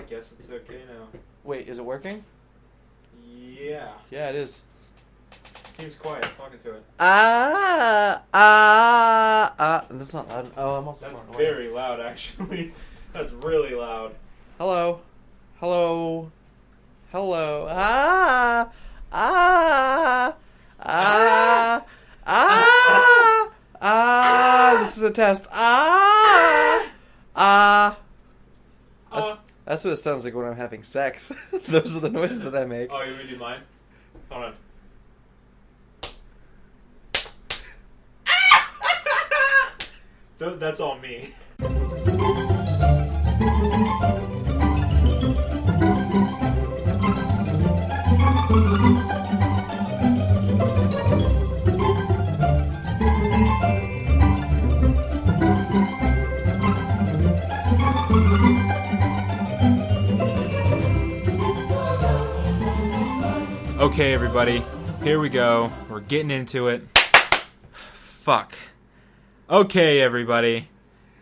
guess it's okay now. Wait, is it working? Yeah. Yeah, it is. Seems quiet talking to it. That's not loud. Oh, I'm also That's far away. very loud, actually. That's really loud. Hello. Hello. Hello. This is a test. That's what it sounds like when I'm having sex. Those are the noises that I make. Oh, you want me to do mine? Hold on. That's all me. Okay, everybody, here we go. We're getting into it. Fuck. Okay, everybody,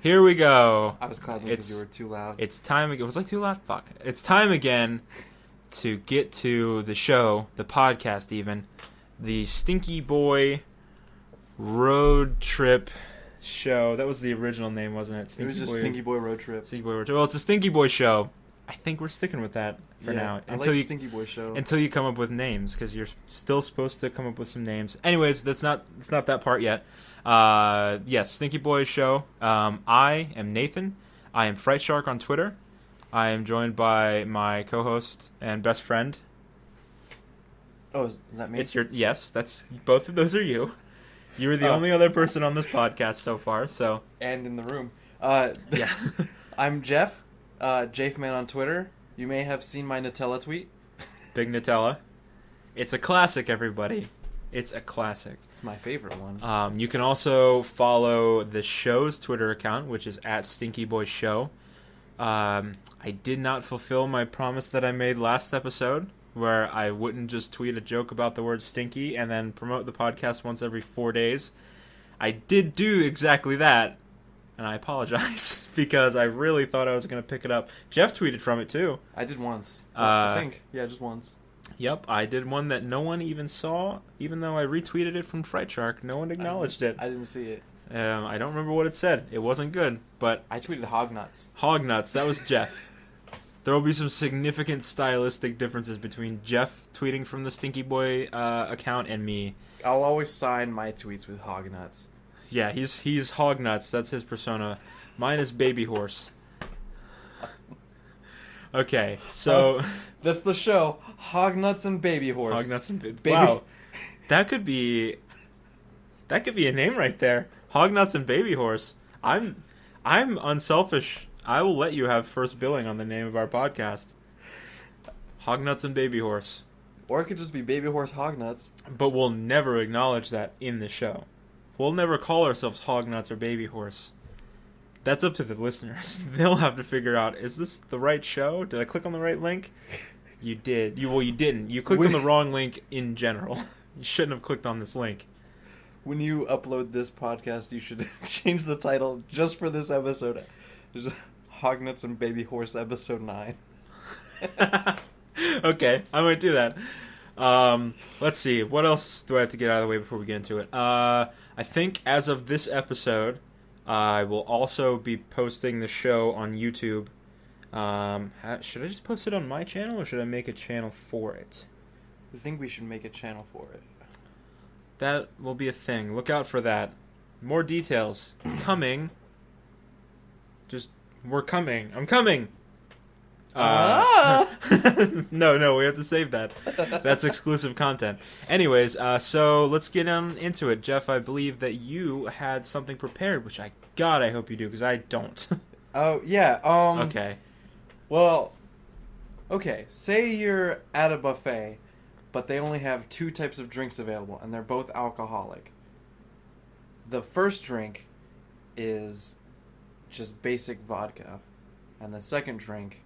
here we go. I was clapping because you were too loud. It's time again. Was I too loud? Fuck. It's time again to get to the show, the podcast even, the Stinky Boy Road Trip Show. That was the original name, wasn't it? It was just Stinky Boy Road Trip. Stinky Boy Road Trip. Well, it's a Stinky Boy Show. I think we're sticking with that for now. Until you Stinky Boy Show. Until you come up with names, because you're still supposed to come up with some names. Anyways, it's not that part yet. Yes, Stinky Boy Show. I am Nathan. I am Fright Shark on Twitter. I am joined by my co-host and best friend. Oh, is that me? Yes, that's both of those are you. You were the only other person on this podcast so far. So and in the room. Yeah, I'm Jeff. Jafman on Twitter. You may have seen my Nutella tweet. Big Nutella. It's a classic, everybody. It's a classic. It's my favorite one. You can also follow the show's Twitter account, which is @StinkyBoyShow. I did not fulfill my promise that I made last episode, where I wouldn't just tweet a joke about the word stinky and then promote the podcast once every 4 days. I did do exactly that, and I apologize, because I really thought I was going to pick it up. Jeff tweeted from it, too. I did once. I think. Yeah, just once. Yep, I did one that no one even saw, even though I retweeted it from Fright Shark. No one acknowledged it. I didn't see it. I don't remember what it said. It wasn't good, but... I tweeted hog nuts. Hog nuts, that was Jeff. There will be some significant stylistic differences between Jeff tweeting from the Stinky Boy account and me. I'll always sign my tweets with hog nuts. Yeah, he's hog nuts. That's his persona. Mine is baby horse. Okay, so that's the show. Hog nuts and baby horse. Hog nuts and baby. Wow, that could be a name right there. Hog nuts and baby horse. I'm unselfish. I will let you have first billing on the name of our podcast. Hog nuts and baby horse. Or it could just be baby horse hog nuts. But we'll never acknowledge that in the show. We'll never call ourselves hog nuts or baby horse. That's up to the listeners. They'll have to figure out, is this the right show? Did I click on the right link? You did. You didn't. You clicked on the wrong link in general. You shouldn't have clicked on this link. When you upload this podcast, you should change the title just for this episode. There's Hog Nuts and Baby Horse episode 9. Okay, I might do that. Let's see. What else do I have to get out of the way before we get into it? I think as of this episode, I will also be posting the show on YouTube. Should I just post it on my channel, or should I make a channel for it? I think we should make a channel for it. That will be a thing. Look out for that. More details coming. We're coming. I'm coming. No, we have to save that. That's exclusive content. Anyways, so let's get on into it. Jeff, I believe that you had something prepared, which I hope you do, because I don't. Oh, yeah. Okay. Well, okay. Say you're at a buffet, but they only have 2 types of drinks available, and they're both alcoholic. The first drink is just basic vodka, and the second drink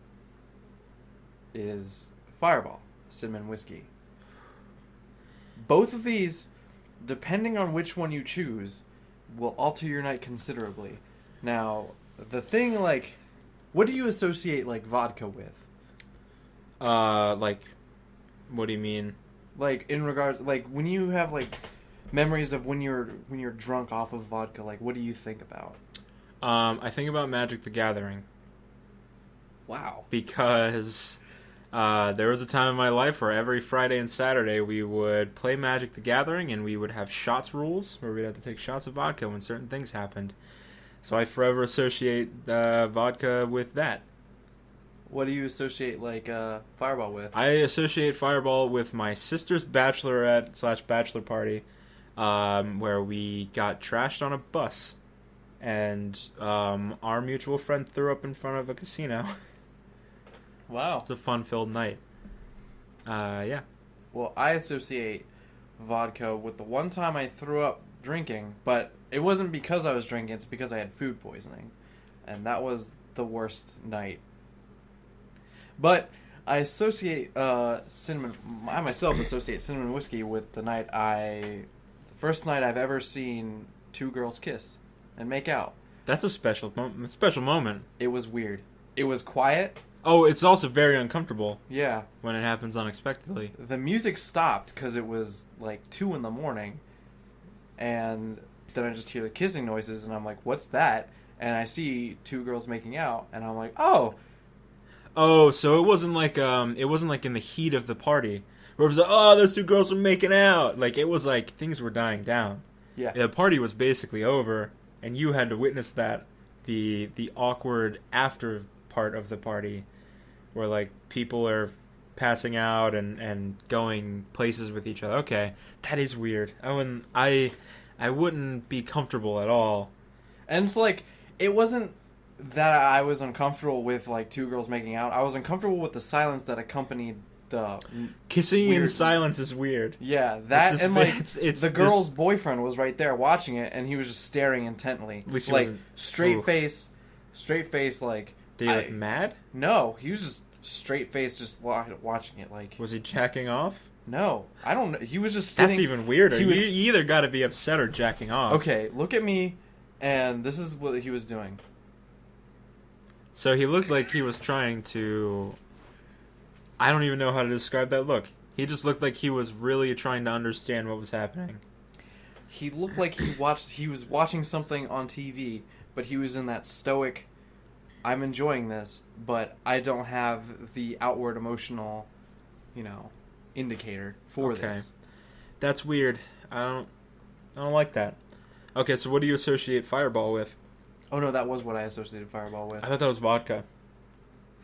is Fireball, cinnamon whiskey. Both of these, depending on which one you choose, will alter your night considerably. Now, the thing, what do you associate, vodka with? Like, what do you mean? Like in regards, like when you have like memories of when you're drunk off of vodka, like what do you think about? I think about Magic the Gathering. Wow. Because there was a time in my life where every Friday and Saturday we would play Magic the Gathering, and we would have shots rules where we'd have to take shots of vodka when certain things happened. So I forever associate vodka with that. What do you associate like Fireball with? I associate Fireball with my sister's bachelorette/bachelor party, where we got trashed on a bus, and our mutual friend threw up in front of a casino. Wow. It's a fun-filled night. Yeah. Well, I associate vodka with the one time I threw up drinking, but it wasn't because I was drinking, it's because I had food poisoning. And that was the worst night. But I associate cinnamon... I myself associate cinnamon whiskey with the first night I've ever seen two girls kiss and make out. That's a special moment. It was weird. It was quiet. Oh, it's also very uncomfortable. Yeah. When it happens unexpectedly. The music stopped because it was like 2 a.m. And then I just hear the kissing noises and I'm like, what's that? And I see two girls making out and I'm like, oh. Oh, so it wasn't like in the heat of the party. Where it was like, oh, those two girls are making out. Like, it was like things were dying down. Yeah. The party was basically over and you had to witness that. The awkward after part of the party where like people are passing out and going places with each other. Okay, that is weird. I wouldn't be comfortable at all. And it's like, it wasn't that I was uncomfortable with like two girls making out. I was uncomfortable with the silence that accompanied the kissing weird... in silence is weird. Yeah, that just, and like it's the girl's boyfriend was right there watching it and he was just staring intently. At least he like wasn't... straight face like. Did he look mad? No, he was just straight face, just watching it. Like, was he jacking off? No, I don't know. He was just sitting. That's even weirder. You either got to be upset or jacking off. Okay, look at me, and this is what he was doing. So he looked like he was trying to... I don't even know how to describe that look. He just looked like he was really trying to understand what was happening. He looked like he was watching something on TV, but he was in that stoic... I'm enjoying this, but I don't have the outward emotional, indicator for this. That's weird. I don't like that. Okay, so what do you associate Fireball with? Oh no, that was what I associated Fireball with. I thought that was vodka.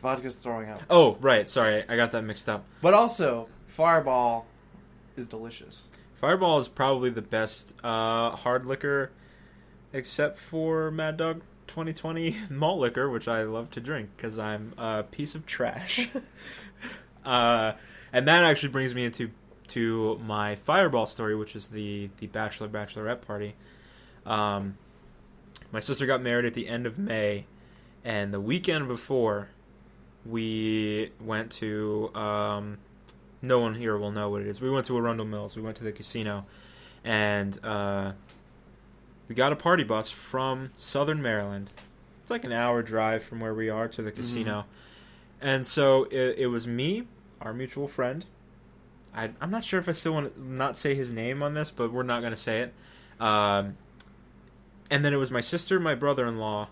Vodka's throwing up. Oh, right. Sorry, I got that mixed up. But also, Fireball is delicious. Fireball is probably the best hard liquor, except for Mad Dog 2020 malt liquor, which I love to drink because I'm a piece of trash. And that actually brings me into my Fireball story, which is the bachelorette party. My sister got married at the end of May, and the weekend before, we went to... no one here will know what it is. We went to Arundel Mills. We went to the casino, and we got a party bus from Southern Maryland. It's like an hour drive from where we are to the casino. And so it was me, our mutual friend. I'm not sure if I still want to not say his name on this, but we're not going to say it. And then it was my sister, my brother-in-law,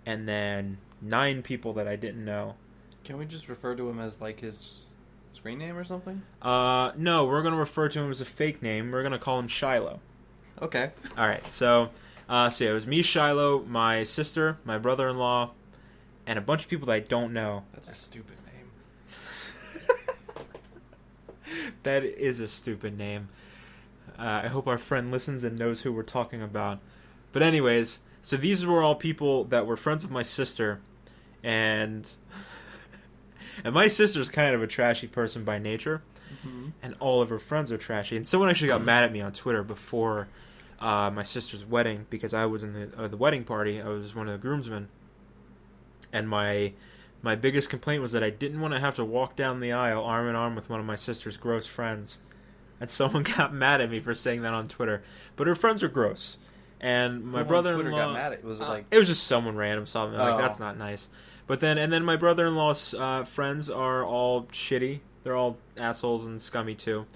and then 9 people that I didn't know. Can we just refer to him as like his screen name or something? No, we're going to refer to him as a fake name. We're going to call him Shiloh. Okay. All right. So yeah, it was me, Shiloh, my sister, my brother-in-law, and a bunch of people that I don't know. That's a stupid name. That is a stupid name. I hope our friend listens and knows who we're talking about. But anyways, so these were all people that were friends with my sister, and my sister's kind of a trashy person by nature, and all of her friends are trashy. And someone actually got mad at me on Twitter before my sister's wedding because I was in the wedding party. I was one of the groomsmen, and my biggest complaint was that I didn't want to have to walk down the aisle arm in arm with one of my sister's gross friends. And someone got mad at me for saying that on Twitter. But her friends are gross. And my brother-in-law... Twitter got mad at? Was it like... It was just someone random, something like, that's not nice. But then my brother-in-law's friends are all shitty. They're all assholes and scummy too.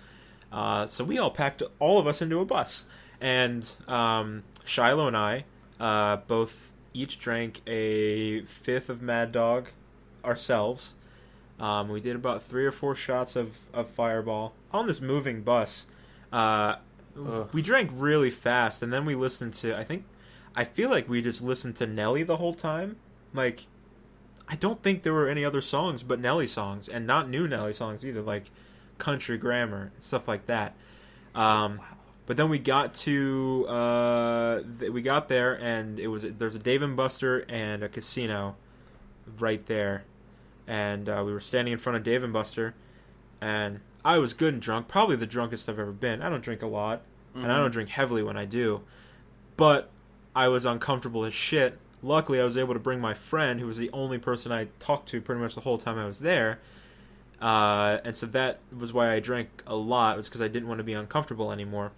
So we all packed all of us into a bus, and Shiloh and I both each drank a fifth of Mad Dog ourselves. We did about 3 or 4 shots of Fireball on this moving bus. We drank really fast, and then we listened to, I feel like we just listened to Nelly the whole time. Like, I don't think there were any other songs but Nelly songs, and not new Nelly songs either, like Country Grammar and stuff like that. But then we got to, we got there, and there's a Dave & Buster and a casino right there. And we were standing in front of Dave & Buster, and I was good and drunk, probably the drunkest I've ever been. I don't drink a lot, and I don't drink heavily when I do. But I was uncomfortable as shit. Luckily, I was able to bring my friend, who was the only person I talked to pretty much the whole time I was there. And so that was why I drank a lot, was because I didn't want to be uncomfortable anymore.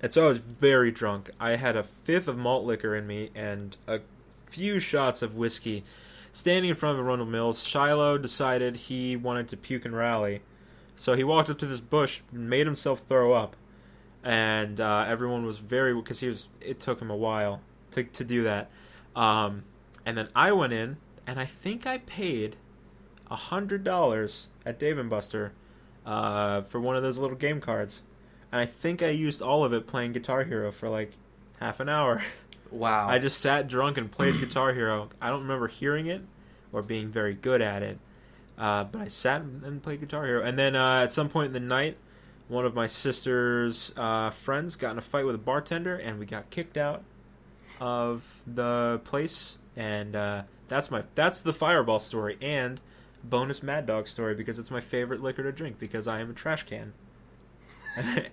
And so I was very drunk. I had a fifth of malt liquor in me and a few shots of whiskey. Standing in front of Arundel Mills, Shiloh decided he wanted to puke and rally. So he walked up to this bush, made himself throw up. And everyone was because it took him a while to do that. And then I went in, and I think I paid $100 at Dave & Buster for one of those little game cards. And I think I used all of it playing Guitar Hero for like half an hour. Wow. I just sat drunk and played Guitar Hero. I don't remember hearing it or being very good at it. But I sat and played Guitar Hero. And then at some point in the night, one of my sister's friends got in a fight with a bartender, and we got kicked out of the place. And that's the Fireball story and bonus Mad Dog story, because it's my favorite liquor to drink, because I am a trash can.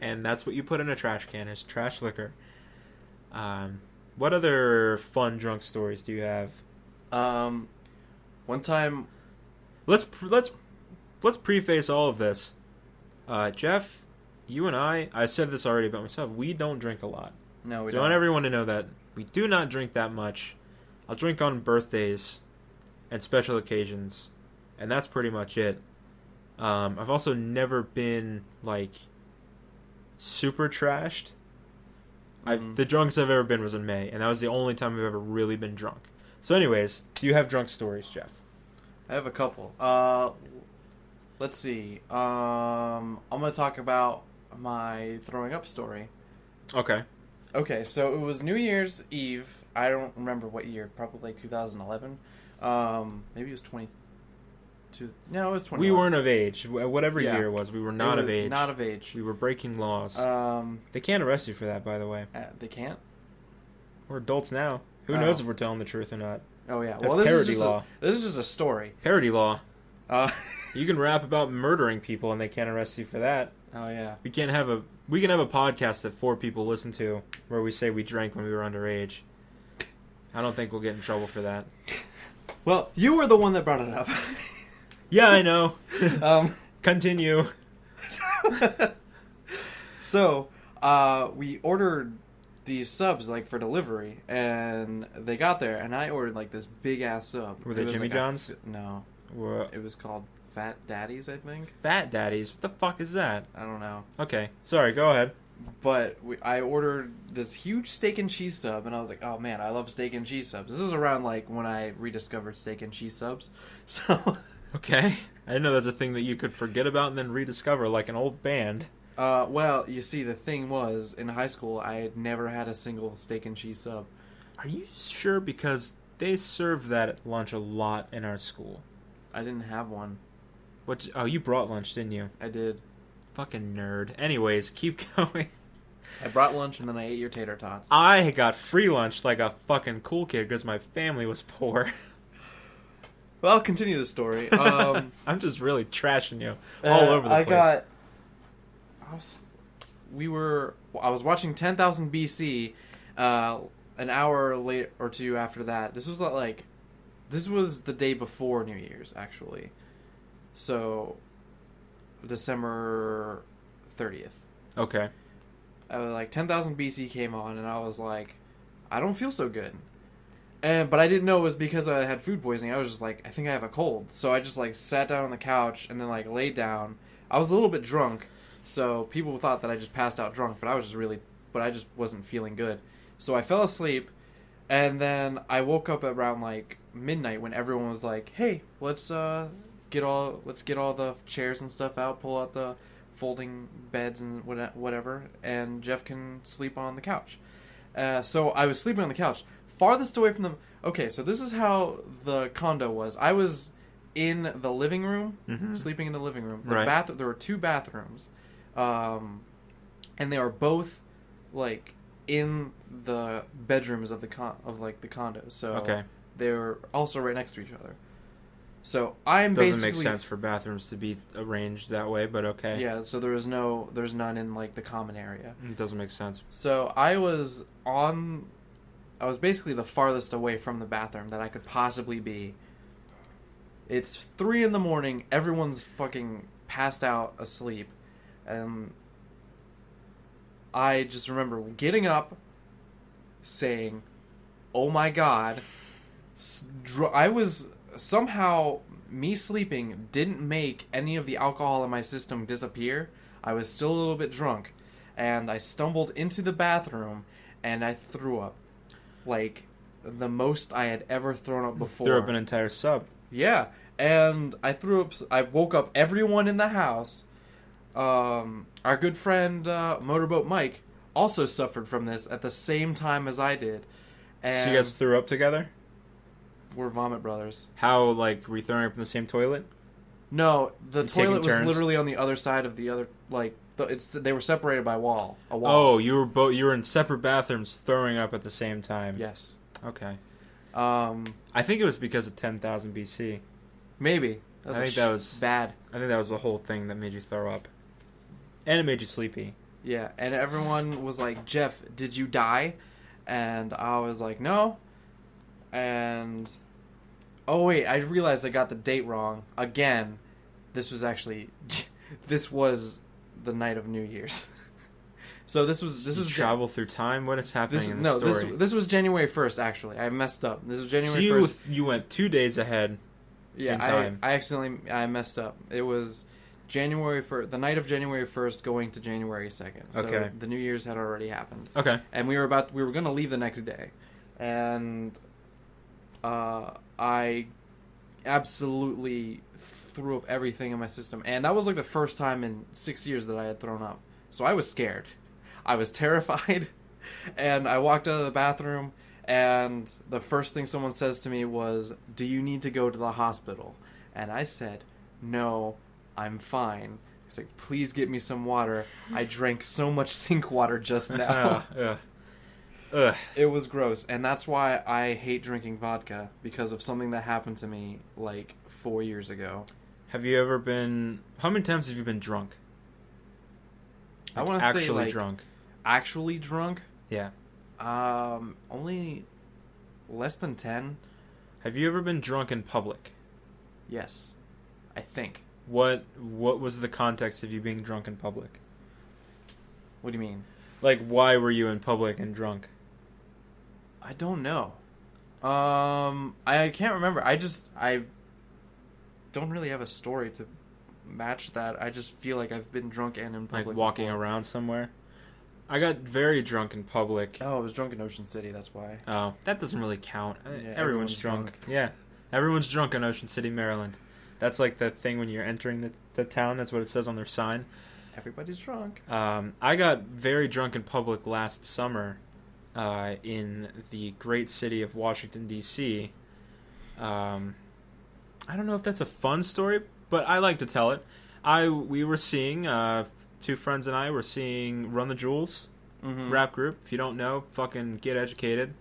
And that's what you put in a trash can, is trash liquor. What other fun drunk stories do you have? One time, let's preface all of this. Jeff, you and I said this already about myself, we don't drink a lot. No, we don't. I want everyone to know that we do not drink that much. I'll drink on birthdays and special occasions, and that's pretty much it. I've also never been like super trashed. The drunkest I've ever been was in May, and that was the only time I've ever really been drunk. So anyways, do you have drunk stories, Jeff? I have a couple. Let's see. I'm going to talk about my throwing up story. Okay. Okay, so it was New Year's Eve. I don't remember what year. Probably like 2011. Maybe it was 22. No, it was 20. We weren't of age. Whatever year it was, we were not of age. Not of age. We were breaking laws. They can't arrest you for that, by the way. They can't? We're adults now. Who knows if we're telling the truth or not? Oh, yeah. That's parody law. This is just a story. Parody law. You can rap about murdering people, and they can't arrest you for that. Oh, yeah. We can have a podcast that 4 people listen to where we say we drank when we were underage. I don't think we'll get in trouble for that. Well, you were the one that brought it up. Yeah, I know. Continue. So, we ordered these subs like for delivery, and they got there, and I ordered like this big ass sub. Were they Jimmy John's? No. What? It was called Fat Daddies, I think. Fat Daddies? What the fuck is that? I don't know. Okay, sorry. Go ahead. But I ordered this huge steak and cheese sub, and I was like, "Oh man, I love steak and cheese subs." This was around like when I rediscovered steak and cheese subs, so. Okay. I didn't know that's a thing that you could forget about and then rediscover, like an old band. Well, you see, the thing was, in high school, I had never had a single steak and cheese sub. Are you sure? Because they served that at lunch a lot in our school. I didn't have one. Oh, you brought lunch, didn't you? I did. Fucking nerd. Anyways, keep going. I brought lunch and then I ate your tater tots. I got free lunch like a fucking cool kid because my family was poor. Well, I'll continue the story. I'm just really trashing you all over the place. I was watching 10,000 BC an hour late or two after that. This was the day before New Year's, actually. So, December 30th. Okay. 10,000 BC came on, and I was like, I don't feel so good. But I didn't know it was because I had food poisoning. I was just like, I think I have a cold. So I just like sat down on the couch and then like laid down. I was a little bit drunk, so people thought that I just passed out drunk, but I just wasn't feeling good. So I fell asleep, and then I woke up around like midnight when everyone was like, "Hey, let's get all the chairs and stuff out, pull out the folding beds and whatever, and Jeff can sleep on the couch." So I was sleeping on the couch, farthest away from them. Okay, so this is how the condo was. I was in the living room, sleeping in the living room. Right. There were two bathrooms, and they were both like in the bedrooms of the condos. So Okay. they were also right next to each other. So I'm Doesn't basically make sense for bathrooms to be arranged that way, but okay. yeah. So there's none in like the common area. It doesn't make sense. So I was basically the farthest away from the bathroom that I could possibly be. It's 3 a.m. Everyone's fucking passed out asleep, and I just remember getting up, saying, "Oh my god!" I was somehow me sleeping didn't make any of the alcohol in my system disappear. I was still a little bit drunk, and I stumbled into the bathroom, and I threw up, like the most I had ever thrown up before. Threw up an entire sub. Yeah, and I threw up. I woke up everyone in the house. Our good friend Motorboat Mike also suffered from this at the same time as I did. And So you guys threw up together? we're vomit brothers. How, like, were you throwing up in the same toilet? No, the And taking toilet was turns? literally on the other side of the other. Like they were separated by a wall. Oh, you were in separate bathrooms throwing up at the same time. Yes. Okay. Um. I think it was because of 10,000 BC. Maybe. I think that was bad. I think that was the whole thing that made you throw up. And it made you sleepy. Yeah, and everyone was like, "Jeff, did you die?" And I was like, "No." And oh wait, I realized I got the date wrong again. This was the night of New Year's. So this was travel through time. What is happening in the story? This was January 1st. Actually, I messed up. This was January 1st. You went 2 days ahead. Yeah, in time. I messed up. It was the night of January 1st going to January 2nd. So Okay. the New Year's had already happened. Okay. And we were going to leave the next day. And I absolutely threw up everything in my system. And that was like the first time in 6 years that I had thrown up. So I was scared. I was terrified. And I walked out of the bathroom, and the first thing someone says to me was, "Do you need to go to the hospital?" And I said, "No, I'm fine." He's like, "Please get me some water. I drank so much sink water just now." Ugh. It was gross. And that's why I hate drinking vodka, because of something that happened to me like 4 years ago. Have you ever been... How many times have you been drunk? I want to say actually like drunk. actually drunk. Yeah. Only less than 10. Have you ever been drunk in public? Yes, I think. What was the context of you being drunk in public? What do you mean? Like, why were you in public and drunk? I don't know. I can't remember. I don't really have a story to match that. I just feel like I've been drunk and in public. Like walking before. around somewhere? I got very drunk in public. Oh, I was drunk in Ocean City, that's why. Oh, that doesn't really count. Yeah, Everyone's drunk. Yeah. Everyone's drunk in Ocean City, Maryland. That's like the thing when you're entering the town. That's what it says on their sign. Everybody's drunk. I got very drunk in public last summer in the great city of Washington, D.C. I don't know if that's a fun story, but I like to tell it. We were seeing, two friends and I were seeing Run the Jewels rap group. If you don't know, fucking get educated.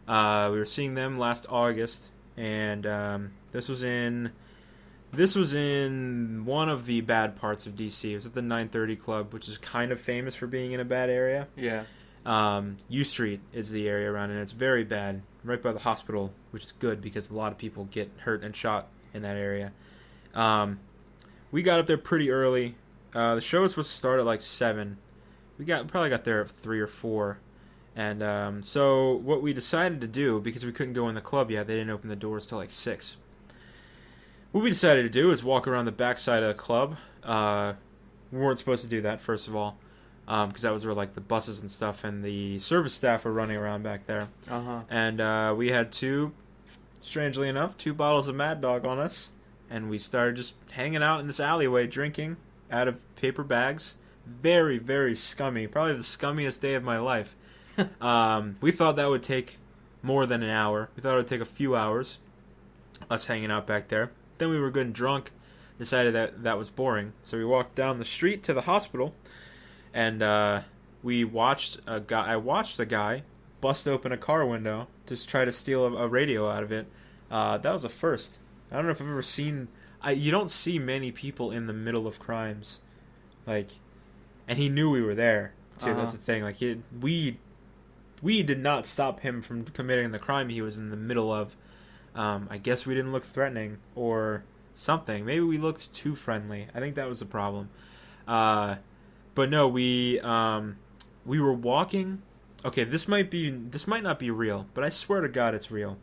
We were seeing them last August, and this was in one of the bad parts of DC. It was at the 930 Club, which is kind of famous for being in a bad area. Yeah. U Street is the area around, and it's very bad, right by the hospital, which is good because a lot of people get hurt and shot in that area. We got up there pretty early. The show was supposed to start at like 7. We probably got there at 3 or 4, And so what we decided to do, because we couldn't go in the club yet, they didn't open the doors till like 6. What we decided to do is walk around the backside of the club. We weren't supposed to do that, first of all, because that was where like the buses and stuff and the service staff were running around back there. And we had strangely enough, 2 bottles of Mad Dog on us, and we started just hanging out in this alleyway, drinking out of paper bags. Very, very scummy. Probably the scummiest day of my life. We thought that would take more than an hour. We thought it would take a few hours, us hanging out back there. Then we were good and drunk, decided that was boring. So we walked down the street to the hospital, and we watched a guy. I watched a guy bust open a car window to try to steal a radio out of it. That was a first. I don't know if I've ever seen... you don't see many people in the middle of crimes. Like, and he knew we were there, too. That's the thing. Like, we did not stop him from committing the crime he was in the middle of. I guess we didn't look threatening or something. Maybe we looked too friendly. I think that was the problem. But no, we were walking. Okay, this might not be real, but I swear to God it's real.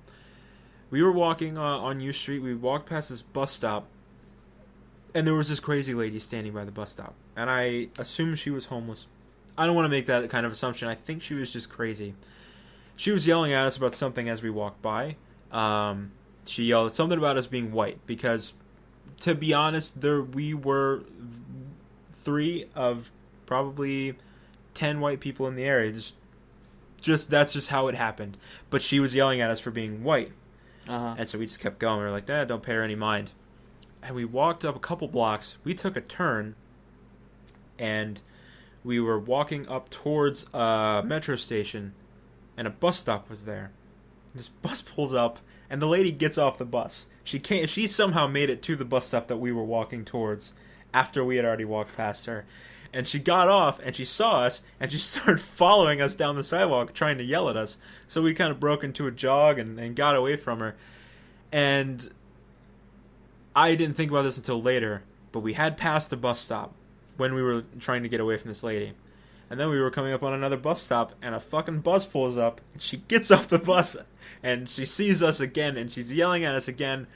We were walking on U Street. We walked past this bus stop, and there was this crazy lady standing by the bus stop. And I assumed she was homeless. I don't want to make that kind of assumption. I think she was just crazy. She was yelling at us about something as we walked by. She yelled something about us being white, because, to be honest, we were 3 of probably 10 white people in the area. Just that's just how it happened. But she was yelling at us for being white. And so we just kept going. We were like, don't pay her any mind. And we walked up a couple blocks. We took a turn, and we were walking up towards a metro station, and a bus stop was there. This bus pulls up, and the lady gets off the bus. She somehow made it to the bus stop that we were walking towards after we had already walked past her. And she got off, and she saw us, and she started following us down the sidewalk, trying to yell at us. So we kind of broke into a jog and got away from her. And I didn't think about this until later, but we had passed the bus stop when we were trying to get away from this lady. And then we were coming up on another bus stop, and a fucking bus pulls up, and she gets off the bus, and she sees us again, and she's yelling at us again.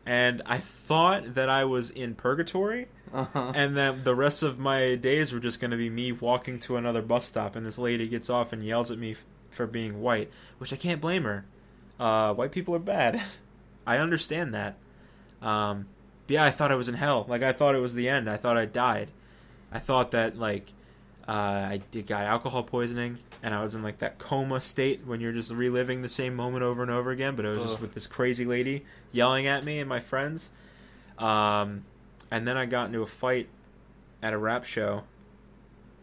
And I thought that I was in purgatory, and that the rest of my days were just going to be me walking to another bus stop, and this lady gets off and yells at me for being white, which I can't blame her. White people are bad. I understand that. But yeah, I thought I was in hell. Like, I thought it was the end. I thought I died. I thought that, like, I got alcohol poisoning, and I was in, like, that coma state when you're just reliving the same moment over and over again, but it was just with this crazy lady yelling at me and my friends. And then I got into a fight at a rap show,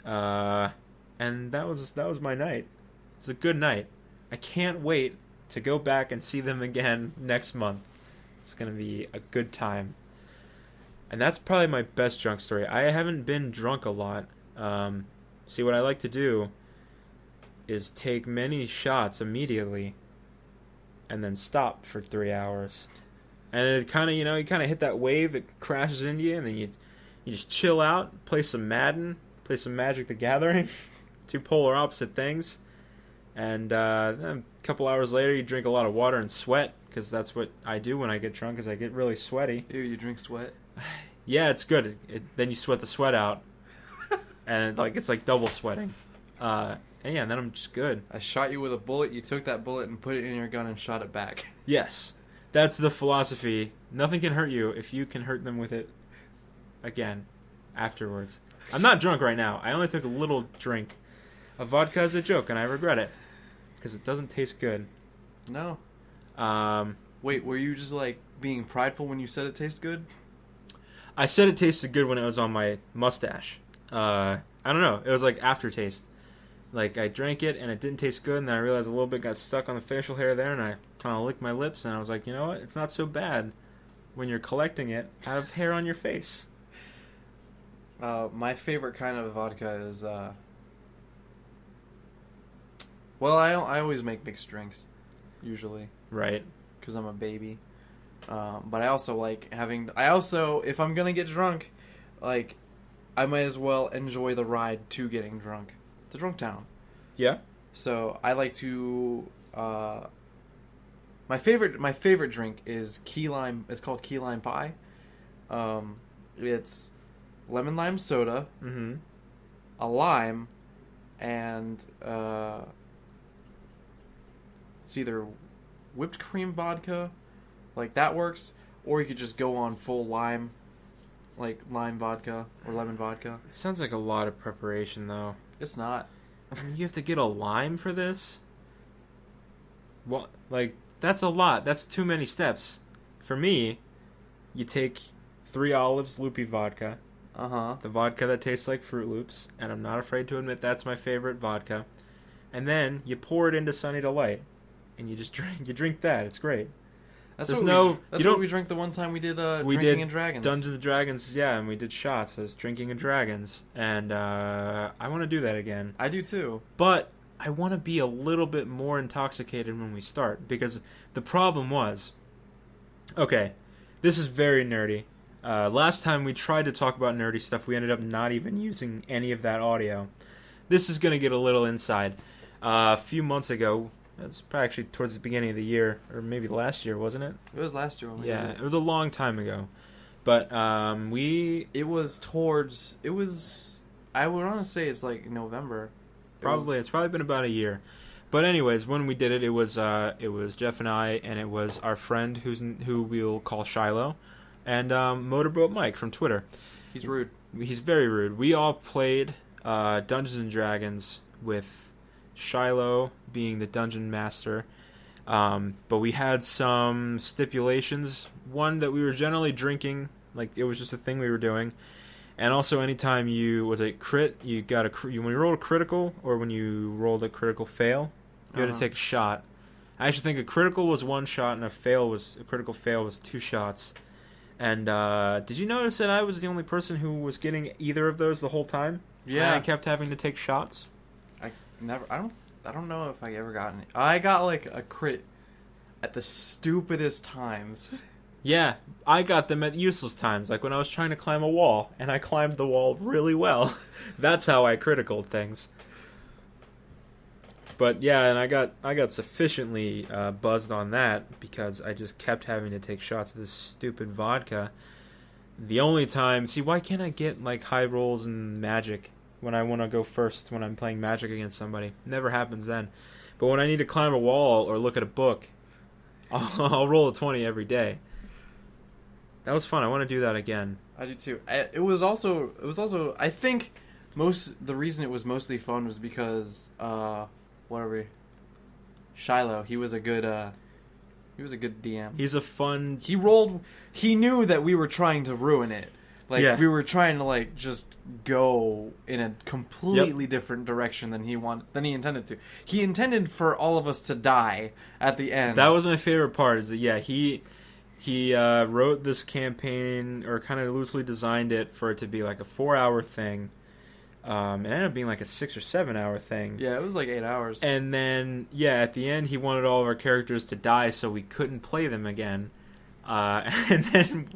and that was my night. It was a good night. I can't wait to go back and see them again next month. It's going to be a good time. And that's probably my best drunk story. I haven't been drunk a lot. See, what I like to do is take many shots immediately and then stop for 3 hours. And it kind of, you kind of hit that wave, it crashes into you, and then you just chill out, play some Madden, play some Magic the Gathering, 2 polar opposite things. And then a couple hours later, you drink a lot of water and sweat, because that's what I do when I get drunk, is I get really sweaty. Ew, you drink sweat? Yeah, it's good. Then you sweat the sweat out, and it's like double sweating. And yeah, and then I'm just good. I shot you with a bullet, you took that bullet and put it in your gun and shot it back. Yes. That's the philosophy. Nothing can hurt you if you can hurt them with it again afterwards. I'm not drunk right now. I only took a little drink of vodka as a joke, and I regret it because it doesn't taste good. No. Wait, were you just like being prideful when you said it tastes good? I said it tasted good when it was on my mustache. I don't know. It was like aftertaste. Like, I drank it, and it didn't taste good, and then I realized a little bit got stuck on the facial hair there, and I kind of licked my lips, and I was like, you know what? It's not so bad when you're collecting it out of hair on your face. My favorite kind of vodka is, well, I always make mixed drinks, usually. Right. Because I'm a baby. But I also like if I'm going to get drunk, I might as well enjoy the ride to getting drunk. The drunk town. Yeah. So I like to. My favorite drink is key lime. It's called key lime pie. It's lemon lime soda, Mm-hmm. a lime, and it's either whipped cream vodka, like that works, or you could just go on full lime, like lime vodka or lemon vodka. It sounds like a lot of preparation, though. It's not. You have to get a lime for this? What? Like, that's a lot. That's too many steps. For me, you take 3 olives, loopy vodka, the vodka that tastes like Fruit Loops, and I'm not afraid to admit that's my favorite vodka. And then you pour it into Sunny Delight, and you just drink that. It's great. That's There's what we drank the one time we did Drinking and Dragons. Dungeons and Dragons, yeah, and we did shots as Drinking and Dragons, and I want to do that again. I do too. But I want to be a little bit more intoxicated when we start, because the problem was, okay, this is very nerdy. Last time we tried to talk about nerdy stuff, we ended up not even using any of that audio. This is going to get a little inside. A few months ago, it's probably actually towards the beginning of the year, or maybe last year, wasn't it? It was last year when we did it. It was a long time ago. But It was. I would want to say it's like November. It's probably been about a year. But anyways, when we did it, it was Jeff and I, and it was our friend who we'll call Shiloh, and Motorboat Mike from Twitter. He's rude. He's very rude. We all played Dungeons and Dragons with Shiloh being the dungeon master, but we had some stipulations. One, that we were generally drinking, like it was just a thing we were doing, and also anytime you when you rolled a critical or when you rolled a critical fail, you had to take a shot. I actually think a critical was 1 shot and a critical fail was 2 shots. And did you notice that I was the only person who was getting either of those the whole time? Yeah, I kept having to take shots. I don't know if I ever got any. I got like a crit at the stupidest times. Yeah, I got them at useless times, like when I was trying to climb a wall, and I climbed the wall really well. That's how I critical things. But yeah, and I got sufficiently buzzed on that because I just kept having to take shots of this stupid vodka. The only time, why can't I get like high rolls in Magic when I want to go first when I'm playing Magic against somebody? Never happens then. But when I need to climb a wall or look at a book, I'll roll a 20 every day. That was fun. I want to do that again. I do too. It was also I think the reason it was mostly fun was because Shiloh, he was a good DM. He's a fun. He knew that we were trying to ruin it. Like we were trying to like just go in a completely different direction than he intended to. He intended for all of us to die at the end. That was my favorite part. Is that he wrote this campaign, or kind of loosely designed it for it to be like a 4-hour thing. It ended up being like a 6 or 7 hour thing. Yeah, it was like 8 hours. And then at the end he wanted all of our characters to die so we couldn't play them again. And then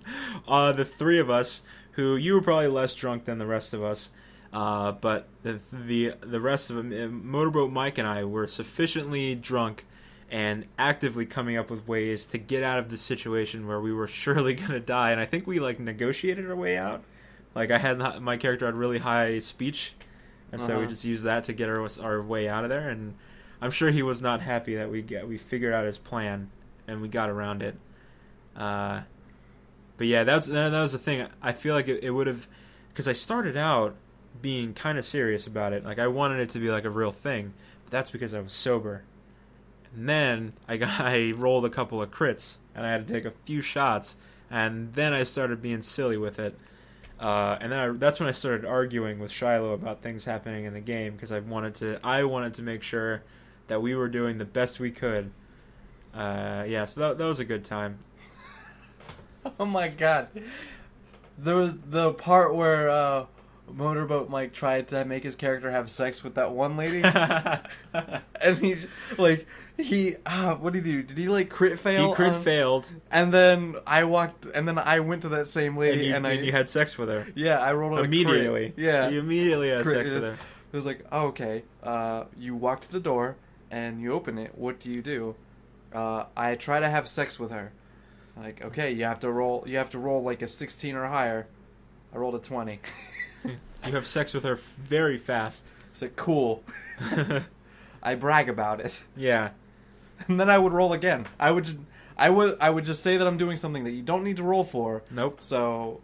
the 3 of us, who you were probably less drunk than the rest of us, but the rest of them, Motorboat Mike and I, were sufficiently drunk and actively coming up with ways to get out of the situation where we were surely going to die. And I think we like negotiated our way out. Like my character had really high speech, and so we just used that to get our way out of there. And I'm sure he was not happy that we figured out his plan and we got around it. But yeah, that was the thing. I feel like it would have, because I started out being kind of serious about it. Like I wanted it to be like a real thing, but that's because I was sober. And then I rolled a couple of crits, and I had to take a few shots, and then I started being silly with it. And then that's when I started arguing with Shiloh about things happening in the game, because I wanted to make sure that we were doing the best we could. So that was a good time. Oh my god. There was the part where Motorboat Mike tried to make his character have sex with that one lady. And what did he do? Did he like crit fail? He failed. And then I went to that same lady and you had sex with her. Yeah, I rolled on immediately. A crit. Yeah. You immediately had sex with her. It was like, oh, okay, you walk to the door and you open it. What do you do? I try to have sex with her. Like, okay, you have to roll like a 16 or higher. I rolled a 20. You have sex with her very fast. It's like, cool. I brag about it. Yeah. And then I would roll again. I would just say that I'm doing something that you don't need to roll for. Nope. So,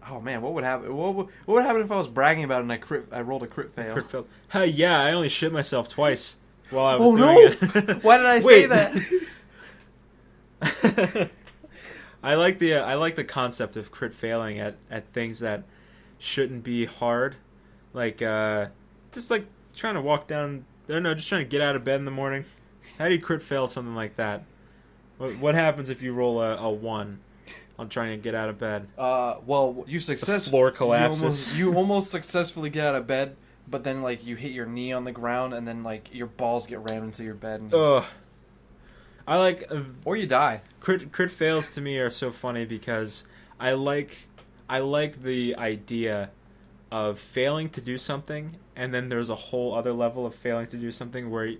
oh man, what would happen? What would happen if I was bragging about it and I rolled a crit fail? Crit fail. Hey, yeah, I only shit myself twice while I was Oh doing no! it. Why did I say that? I like the concept of crit failing at things that shouldn't be hard, like just like trying to walk down. I don't know, just trying to get out of bed in the morning. How do you crit fail something like that? What happens if you roll a 1 on trying to get out of bed? Well, The floor collapses. You almost successfully get out of bed, but then like you hit your knee on the ground, and then like your balls get rammed into your bed. And Ugh. I like or you die. Crit fails to me are so funny because I like the idea of failing to do something, and then there's a whole other level of failing to do something where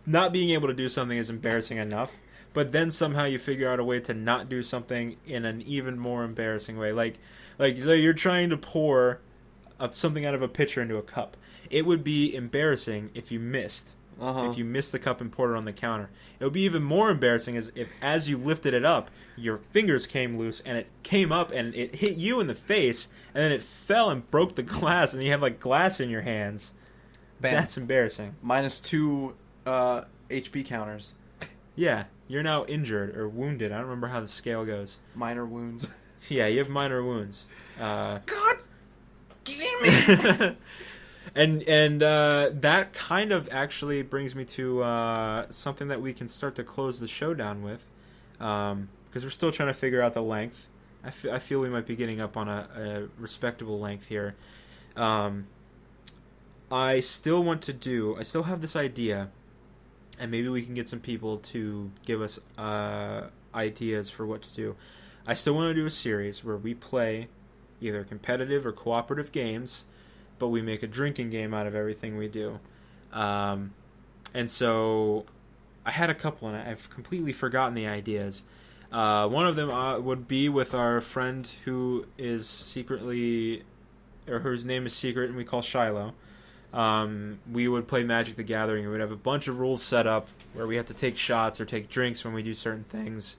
not being able to do something is embarrassing enough, but then somehow you figure out a way to not do something in an even more embarrassing way. Like so you're trying to pour something out of a pitcher into a cup. It would be embarrassing if you missed. If you missed the cup and poured it on the counter. It would be even more embarrassing if as you lifted it up, your fingers came loose and it came up and it hit you in the face, and then it fell and broke the glass, and you had like glass in your hands. Bam. That's embarrassing. -2 HP counters. Yeah, you're now injured or wounded. I don't remember how the scale goes. Minor wounds. Yeah, you have minor wounds. God damn it! And that kind of actually brings me to something that we can start to close the show down with, because we're still trying to figure out the length. I feel we might be getting up on a respectable length here. I still have this idea, and maybe we can get some people to give us ideas for what to do. I still want to do a series where we play either competitive or cooperative games, but we make a drinking game out of everything we do. And so I had a couple, and I've completely forgotten the ideas. One of them would be with our friend who is secretly, or whose name is secret, and we call Shiloh. We would play Magic the Gathering, and we'd have a bunch of rules set up where we have to take shots or take drinks when we do certain things.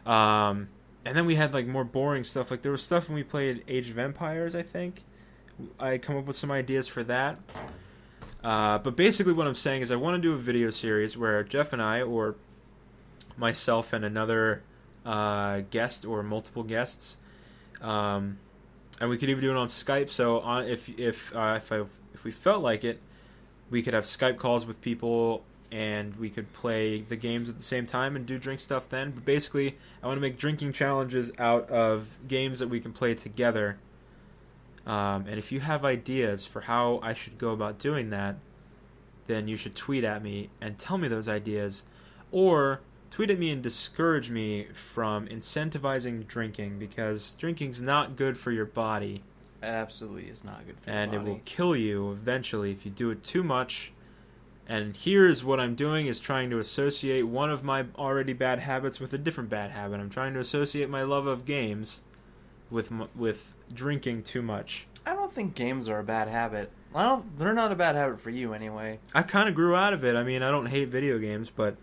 And then we had like more boring stuff. Like there was stuff when we played Age of Empires, I think. I come up with some ideas for that. But basically what I'm saying is I want to do a video series where Jeff and I, or myself and another guest or multiple guests, and we could even do it on Skype. So if we felt like it, we could have Skype calls with people, and we could play the games at the same time and do drink stuff then. But basically, I want to make drinking challenges out of games that we can play together. And if you have ideas for how I should go about doing that, then you should tweet at me and tell me those ideas. Or tweet at me and discourage me from incentivizing drinking, because drinking's not good for your body. It absolutely is not good for your And body. it will kill you eventually if you do it too much. And here's what I'm doing is trying to associate one of my already bad habits with a different bad habit. I'm trying to associate my love of games with drinking too much. I don't think games are a bad habit. They're not a bad habit for you anyway. I kind of grew out of it. I mean, I don't hate video games, but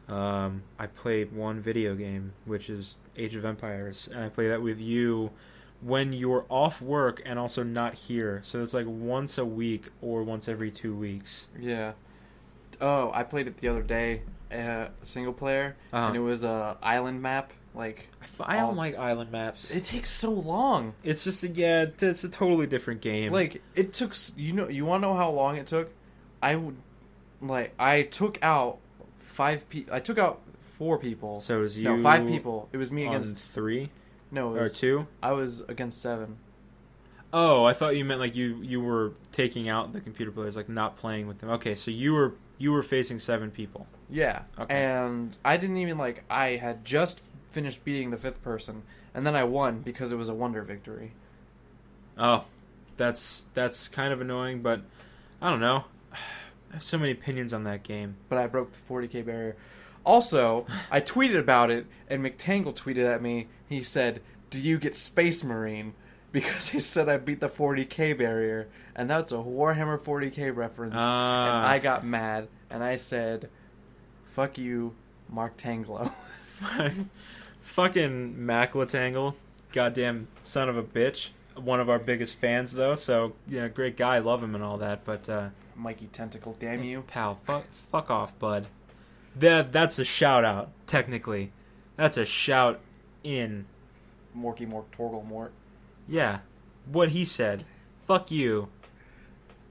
I played one video game, which is Age of Empires, and I play that with you when you're off work and also not here. So it's like once a week or once every 2 weeks. Yeah. Oh, I played it the other day, single player, and it was a island map. Like I don't like island maps. It takes so long. It's just it's a totally different game. Like it took. You want to know how long it took? I took out 5 people. I took out 4 people. So it was you? No, 5 people. It was me on against 3. No, or 2. I was against 7. Oh, I thought you meant like you were taking out the computer players, like not playing with them. Okay, so you were facing 7 people. Yeah, okay. And I didn't even I had just finished beating the 5th person, and then I won because it was a wonder victory. Oh, that's kind of annoying, but I don't know. I have so many opinions on that game. But I broke the 40K barrier. Also, I tweeted about it, and McTangle tweeted at me. He said, "Do you get Space Marine?" Because he said I beat the 40K barrier, and that's a Warhammer 40K reference. And I got mad, and I said, "Fuck you, Mark Tanglo." Fucking Maclatangle, goddamn son of a bitch. One of our biggest fans, though, so yeah, great guy, love him and all that. But Mikey Tentacle, damn you, pal, fuck off, bud. That's a shout out. Technically, that's a shout in. Morky Mork Torgle Mort. Yeah, what he said. Fuck you.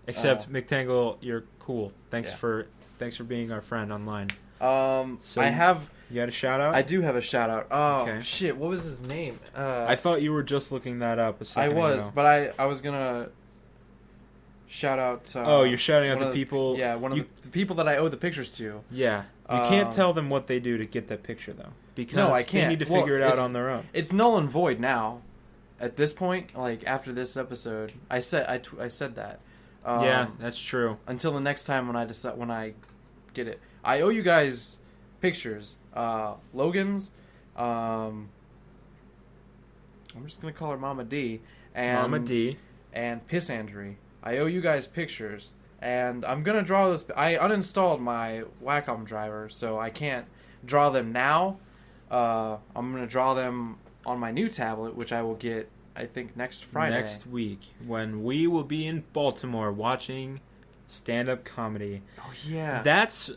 Except McTangle, you're cool. Thanks for being our friend online. So I have. You had a shout out? I do have a shout out. Oh okay. Shit! What was his name? I thought you were just looking that up a second ago. But I was gonna shout out. You're shouting out the people. One of the people that I owe the pictures to. Yeah, you can't tell them what they do to get that picture though, because no, I can't. They need to figure it out on their own. It's null and void now. At this point, like after this episode, I said that. Yeah, that's true. Until the next time when I get it, I owe you guys pictures. Logan's. I'm just gonna call her Mama D. Mama D. And Piss Andrew. I owe you guys pictures, and I'm gonna draw this. I uninstalled my Wacom driver, so I can't draw them now. I'm gonna draw them on my new tablet, which I will get, I think, next Friday. Next week, when we will be in Baltimore watching stand-up comedy. Oh yeah, that's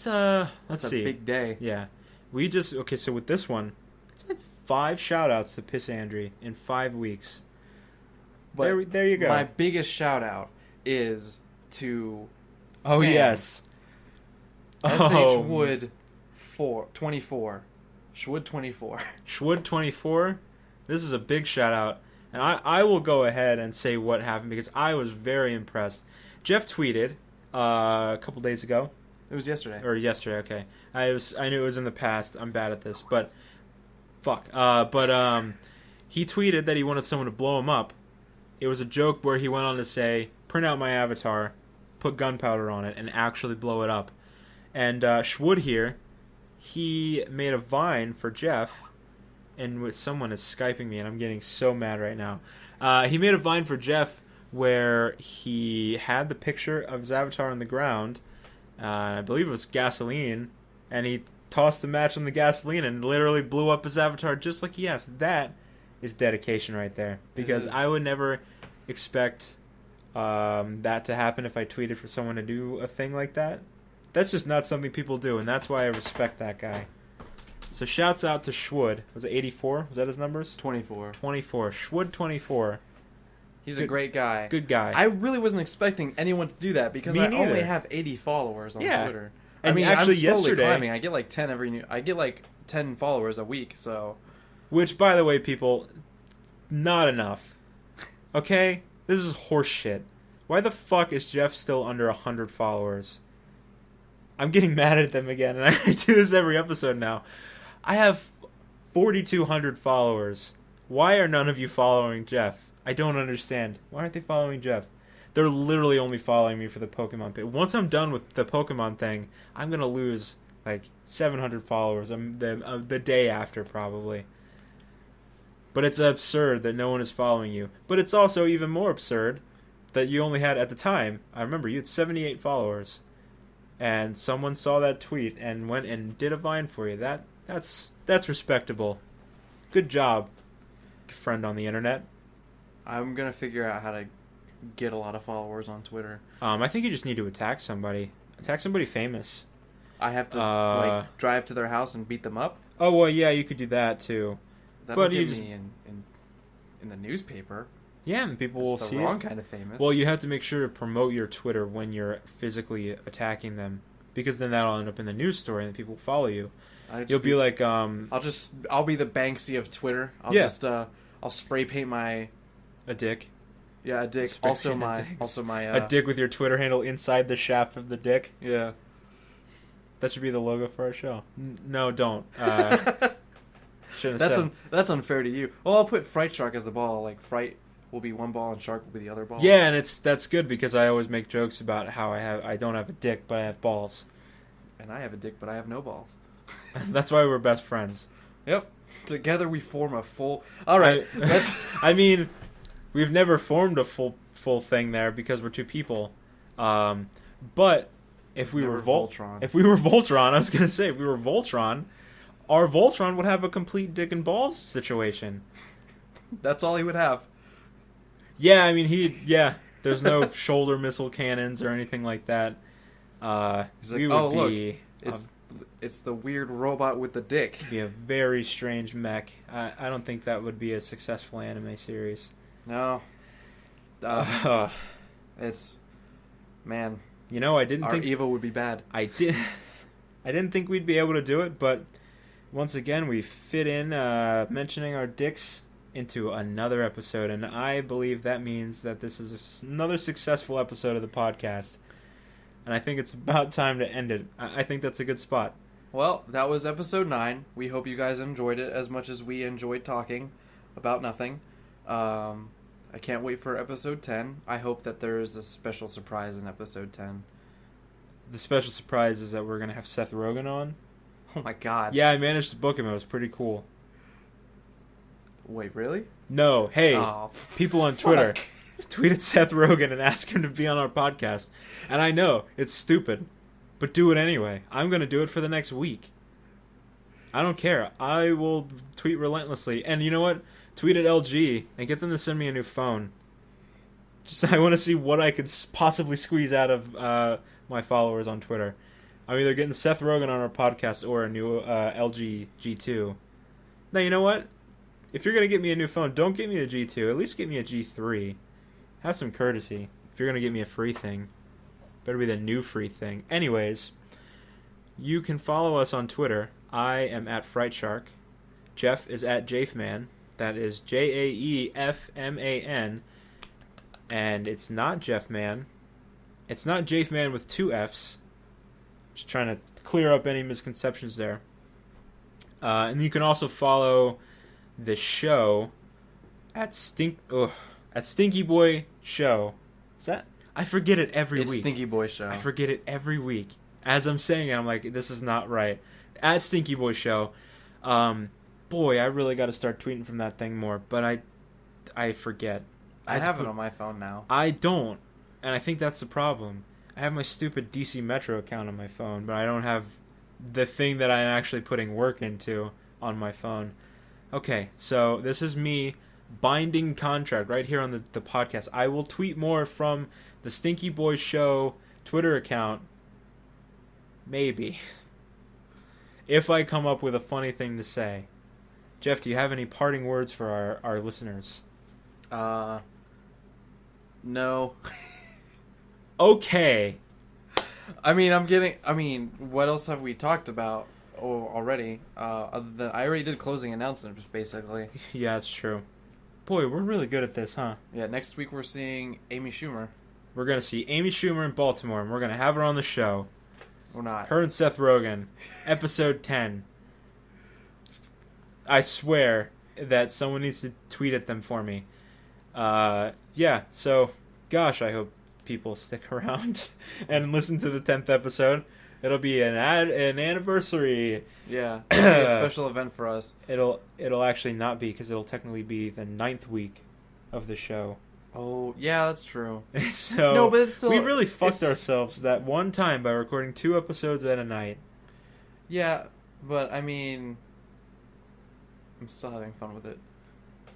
a big day. Yeah, so with this one, it's like 5 shout-outs to Piss Andrew in 5 weeks. But there you go. My biggest shout-out is to Sam. Yes. SH Wood 24. Schwood 24. Schwood 24. This is a big shout out, and I will go ahead and say what happened because I was very impressed. Jeff tweeted a couple days ago. It was yesterday. Or yesterday, okay. I knew it was in the past. I'm bad at this, but fuck. He tweeted that he wanted someone to blow him up. It was a joke where he went on to say, "Print out my avatar, put gunpowder on it, and actually blow it up." And Schwood here, he made a Vine for Jeff, and someone is Skyping me, and I'm getting so mad right now. He made a Vine for Jeff where he had the picture of his avatar on the ground, I believe it was gasoline, and he tossed the match on the gasoline and literally blew up his avatar just like he asked. That is dedication right there, because I would never expect that to happen if I tweeted for someone to do a thing like that. That's just not something people do, and that's why I respect that guy. So shouts out to Schwood. Was it 84? Was that his numbers? 24. 24. Schwood 24. He's a great guy. Good guy. I really wasn't expecting anyone to do that because I only have 80 followers on Twitter. I mean, actually, I'm slowly climbing. I get like 10 followers a week. So, which, by the way, people, not enough. Okay, this is horse shit. Why the fuck is Jeff still under 100 followers? I'm getting mad at them again, and I do this every episode now. I have 4,200 followers. Why are none of you following Jeff? I don't understand. Why aren't they following Jeff? They're literally only following me for the Pokemon thing. Once I'm done with the Pokemon thing, I'm going to lose like 700 followers the day after, probably. But it's absurd that no one is following you. But it's also even more absurd that you only had, at the time, I remember you had 78 followers. And someone saw that tweet and went and did a Vine for you. That's respectable. Good job, friend on the internet. I'm going to figure out how to get a lot of followers on Twitter. I think you just need to attack somebody. Attack somebody famous. I have to drive to their house and beat them up? Oh, well, yeah, you could do that, too. That'll get me in the newspaper. Yeah, and people will see it. That's the wrong kind of famous. Well, you have to make sure to promote your Twitter when you're physically attacking them, because then that'll end up in the news story and people will follow you. You'll be like, I'll be the Banksy of Twitter. I'll spray paint a dick. Yeah, a dick. Also my a dick with your Twitter handle inside the shaft of the dick. Yeah. That should be the logo for our show. No, don't. That's unfair to you. Well, I'll put Fright Shark as the ball, like Fright will be one ball and shark will be the other ball. Yeah, and that's good because I always make jokes about how I don't have a dick, but I have balls. And I have a dick, but I have no balls. That's why we're best friends. Yep. Together we form a full... Alright, let's... I mean, we've never formed a full thing there because we're two people. But if we were Voltron. If we were Voltron, I was going to say, if we were Voltron, our Voltron would have a complete dick and balls situation. That's all he would have. Yeah, I mean, there's no shoulder missile cannons or anything like that. He's like, it's the weird robot with the dick. Be a very strange mech. I don't think that would be a successful anime series. No. It's... Man. You know, I didn't think... Our Evo would be bad. I didn't think we'd be able to do it, but once again, we fit in mentioning our dicks into another episode, and I believe that means that this is another successful episode of the podcast. And I think it's about time to end it. I think that's a good spot. Well, that was episode 9. We hope you guys enjoyed it as much as we enjoyed talking about nothing. I can't wait for episode 10. I hope that there is a special surprise in episode 10. The special surprise is that we're going to have Seth Rogen on. Oh my god. Yeah, I managed to book him. It was pretty cool. Wait, really? No, hey, people on Twitter, fuck. tweet at Seth Rogen and ask him to be on our podcast. And I know, it's stupid, but do it anyway. I'm going to do it for the next week. I don't care. I will tweet relentlessly. And you know what? Tweet at LG and get them to send me a new phone. I want to see what I could possibly squeeze out of my followers on Twitter. I'm either getting Seth Rogen on our podcast or a new LG G2. Now, you know what? If you're going to get me a new phone, don't get me a G2. At least get me a G3. Have some courtesy. If you're going to get me a free thing, better be the new free thing. Anyways, you can follow us on Twitter. I am at FrightShark. Jeff is at Jafeman. That is Jaefman. And it's not Jeffman. It's not Jafeman with 2 Fs. Just trying to clear up any misconceptions there. And you can also follow the show at Stinky Boy Show. Is that? I forget it every week. It's Stinky Boy Show. I forget it every week. As I'm saying it, I'm like, this is not right. At Stinky Boy Show. Boy, I really got to start tweeting from that thing more, but I forget. I have it on my phone now. I don't, and I think that's the problem. I have my stupid DC Metro account on my phone, but I don't have the thing that I'm actually putting work into on my phone. Okay, so this is me binding contract right here on the podcast. I will tweet more from the Stinky Boy Show Twitter account. Maybe. If I come up with a funny thing to say. Jeff, do you have any parting words for our listeners? No. Okay. I mean, what else have we talked about already? Other than I already did closing announcements, basically. Yeah, it's true. Boy, we're really good at this, huh? Yeah, next week we're seeing Amy Schumer. We're going to see Amy Schumer in Baltimore, and we're going to have her on the show. We're not. Her and Seth Rogen. Episode 10. I swear that someone needs to tweet at them for me. Yeah, so, gosh, I hope people stick around and listen to the 10th episode. It'll be an anniversary. Yeah, it'll be a special event for us. It'll actually not be, because it'll technically be the 9th week of the show. Oh, yeah, that's true. So, no, but it's still, we really fucked ourselves that one time by recording 2 episodes at a night. Yeah, but I mean, I'm still having fun with it.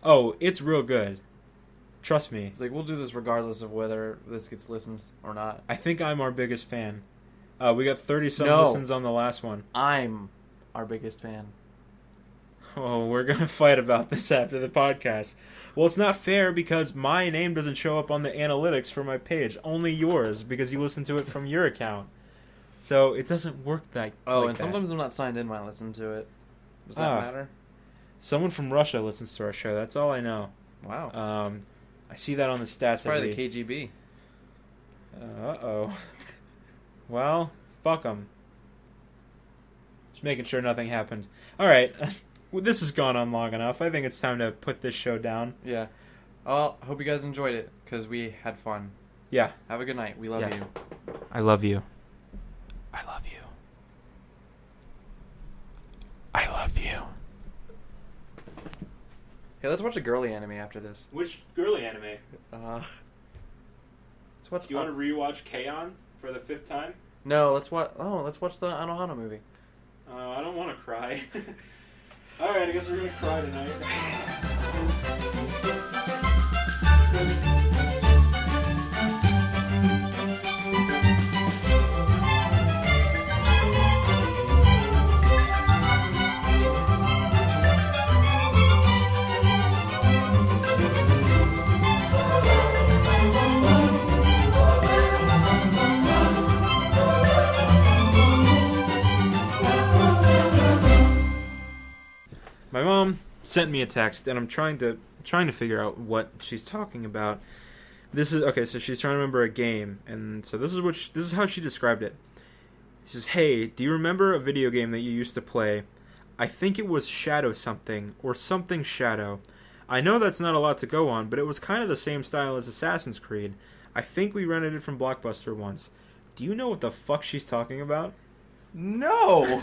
Oh, it's real good. Trust me. It's like, we'll do this regardless of whether this gets listens or not. I think I'm our biggest fan. We got 30-some listens on the last one. I'm our biggest fan. Oh, we're going to fight about this after the podcast. Well, it's not fair because my name doesn't show up on the analytics for my page. Only yours, because you listen to it from your account. So it doesn't work that sometimes I'm not signed in when I listen to it. Does that matter? Someone from Russia listens to our show. That's all I know. Wow. I see that on the stats. Probably the KGB. Uh-oh. Well, fuck them. Just making sure nothing happened. All right. Well, this has gone on long enough. I think it's time to put this show down. Yeah. Oh, I hope you guys enjoyed it, because we had fun. Yeah. Have a good night. We love Yeah. you. I love you. I love you. I love you. Hey, let's watch a girly anime after this. Which girly anime? Let's watch. Do you want to rewatch K-On! For the 5th time? No, let's watch. Oh, let's watch the Anohana movie. I don't want to cry. Alright, I guess we're gonna cry tonight. My mom sent me a text, and I'm trying to figure out what she's talking about. This is okay. So she's trying to remember a game, and so this is how she described it. She says, "Hey, do you remember a video game that you used to play? I think it was Shadow something or something Shadow. I know that's not a lot to go on, but it was kind of the same style as Assassin's Creed. I think we rented it from Blockbuster once. Do you know what the fuck she's talking about? No.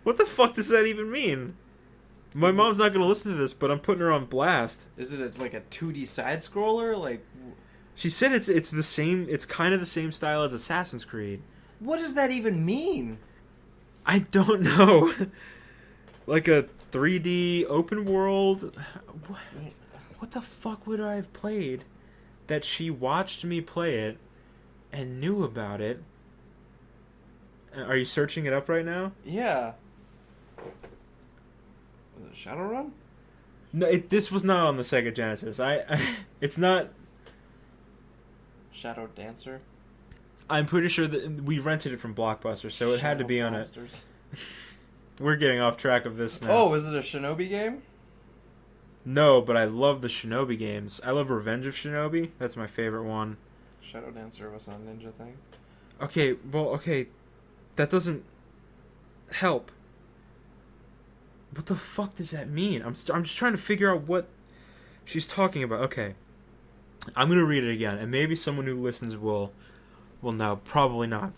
What the fuck does that even mean?" My mom's not going to listen to this, but I'm putting her on blast. Is it like a 2D side scroller? Like, She said it's the same. It's kind of the same style as Assassin's Creed. what does that even mean? I don't know. Like a 3D open world. What the fuck would I have played that she watched me play it and knew about it? Are you searching it up right now? Yeah. Was it Shadowrun? No, this was not on the Sega Genesis. It's not. Shadow Dancer? I'm pretty sure that we rented it from Blockbuster, so it had to be on it. Blasters. We're getting off track of this now. Oh, is it a Shinobi game? No, but I love the Shinobi games. I love Revenge of Shinobi. That's my favorite one. Shadow Dancer was a ninja thing. Okay. That doesn't help. What the fuck does that mean? I'm just trying to figure out what she's talking about. Okay. I'm going to read it again, and maybe someone who listens will know. Probably not.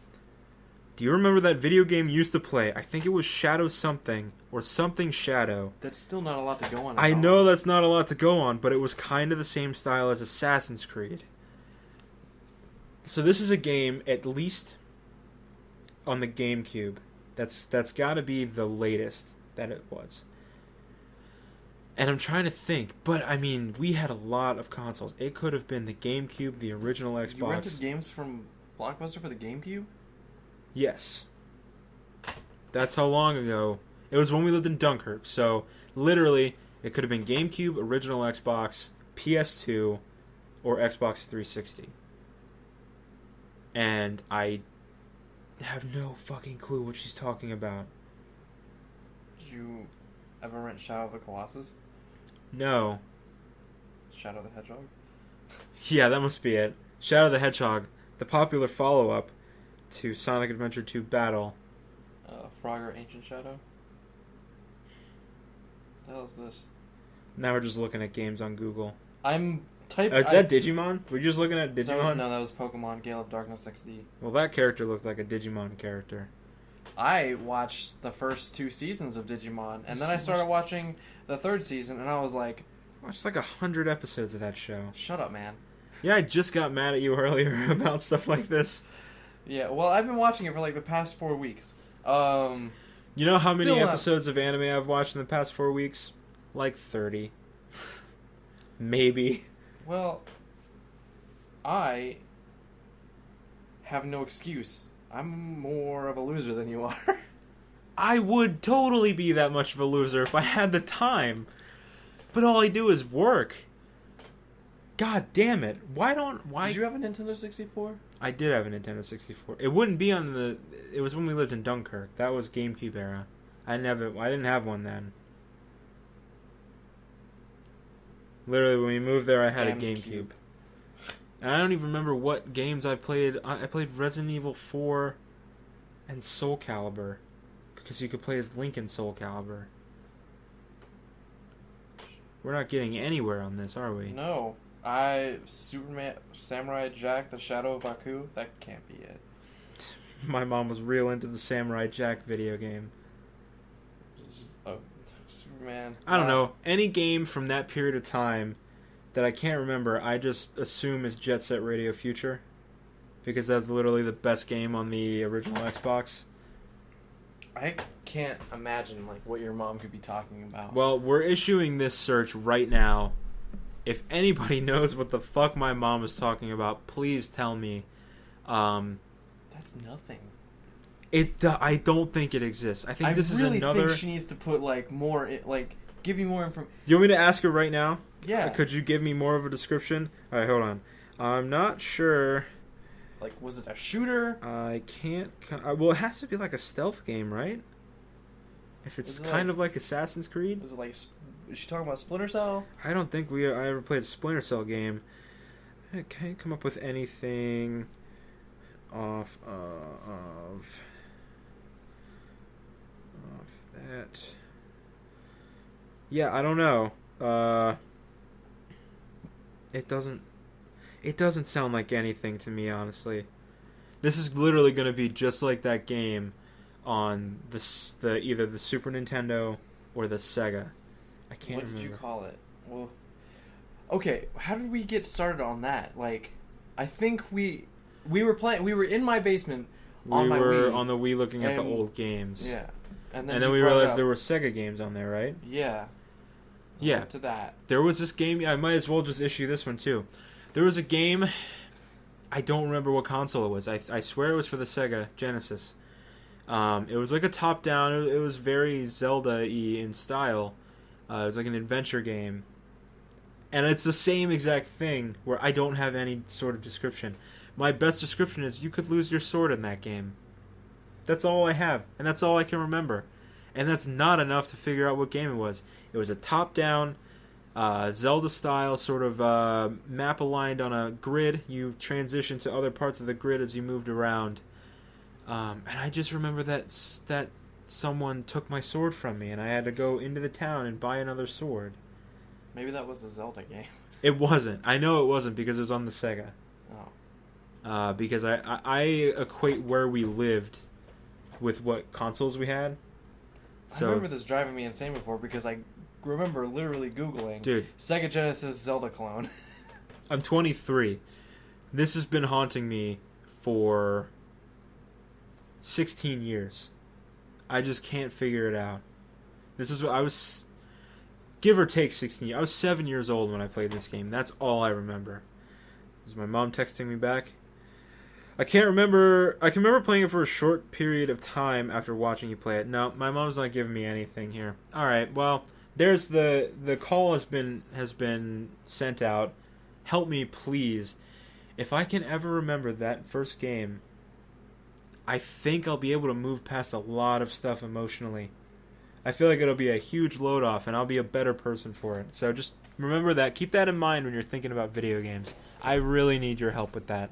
Do you remember that video game you used to play? I think it was Shadow something, or something Shadow. That's still not a lot to go on. I know that's not a lot to go on, but it was kind of the same style as Assassin's Creed. So this is a game, at least on the GameCube. That's got to be the latest that it was. And I'm trying to think, but I mean, we had a lot of consoles. It could have been the GameCube, the original Xbox. You rented games from Blockbuster for the GameCube? Yes. That's how long ago. It was when we lived in Dunkirk. So, literally, it could have been GameCube, original Xbox, PS2, or Xbox 360. And I have no fucking clue what she's talking about. Did you ever rent Shadow of the Colossus? No. Shadow the Hedgehog? Yeah, that must be it. Shadow the Hedgehog, the popular follow-up to Sonic Adventure 2 Battle. Frogger Ancient Shadow? What the hell is this? Now we're just looking at games on Google. I'm typing... Is that Digimon? Were you just looking at Digimon? That was Pokemon Gale of Darkness XD. Well, that character looked like a Digimon character. I watched the first 2 seasons of Digimon, and then I started watching the 3rd season, and I was like... Watched like 100 episodes of that show. Shut up, man. Yeah, I just got mad at you earlier about stuff like this. Yeah, well, I've been watching it for like the past 4 weeks. You know how many Still not- episodes of anime I've watched in the past 4 weeks? Like 30. Maybe. Well, I have no excuse. I'm more of a loser than you are. I would totally be that much of a loser if I had the time. But all I do is work. God damn it. Why? Did you have a Nintendo 64? I did have a Nintendo 64. It wouldn't be on the... It was when we lived in Dunkirk. That was GameCube era. I didn't have one then. Literally, when we moved there, I had a GameCube. And I don't even remember what games I played. I played Resident Evil 4 and Soul Calibur. Because you could play as Link in Soul Calibur. We're not getting anywhere on this, are we? No. Superman, Samurai Jack, The Shadow of Baku, that can't be it. My mom was real into the Samurai Jack video game. Just, Superman. I don't know. Any game from that period of time that I can't remember, I just assume is Jet Set Radio Future. Because that's literally the best game on the original Xbox. I can't imagine like what your mom could be talking about. Well, we're issuing this search right now. If anybody knows what the fuck my mom was talking about, please tell me. That's nothing. I don't think it exists. I think this is another. I really think she needs to put like more, like give you more information. Do you want me to ask her right now? Yeah. Could you give me more of a description? All right, hold on. I'm not sure. Like, was it a shooter? I can't. Well, it has to be like a stealth game, right? If it's kind of like Assassin's Creed. Was it like? Is she talking about Splinter Cell? I don't think I ever played a Splinter Cell game. I can't come up with anything off that. Yeah, I don't know. It doesn't sound like anything to me, honestly. This is literally going to be just like that game on the either the Super Nintendo or the Sega. I can't remember. What did you call it? Well, okay, how did we get started on that? Like, I think we were playing. We were in my basement on my Wii. We were on the Wii looking at the old games. Yeah, and then we realized there were Sega games on there, right? Yeah. Yeah. To that. There was this game. I might as well just issue this one too. There was a game. I don't remember what console it was. I swear it was for the Sega Genesis. It was like a top-down. It was very Zelda-y in style. It was like an adventure game. And it's the same exact thing where I don't have any sort of description. My best description is you could lose your sword in that game. That's all I have. And that's all I can remember. And that's not enough to figure out what game it was. It was a top-down, Zelda-style sort of map aligned on a grid. You transitioned to other parts of the grid as you moved around. And I just remember that someone took my sword from me, and I had to go into the town and buy another sword. Maybe that was the Zelda game. It wasn't. I know it wasn't because it was on the Sega. Oh. Because I equate where we lived with what consoles we had. So, I remember this driving me insane before because I remember literally Googling Sega Genesis Zelda clone. I'm 23. This has been haunting me for 16 years. I just can't figure it out. This is what I was, give or take 16. I was 7 years old when I played this game. That's all I remember. Is my mom texting me back? I can't remember. I can remember playing it for a short period of time after watching you play it. No, my mom's not giving me anything here. All right, well, there's the call has been sent out. Help me, please. If I can ever remember that first game, I think I'll be able to move past a lot of stuff emotionally. I feel like it'll be a huge load off, and I'll be a better person for it. So just remember that. Keep that in mind when you're thinking about video games. I really need your help with that.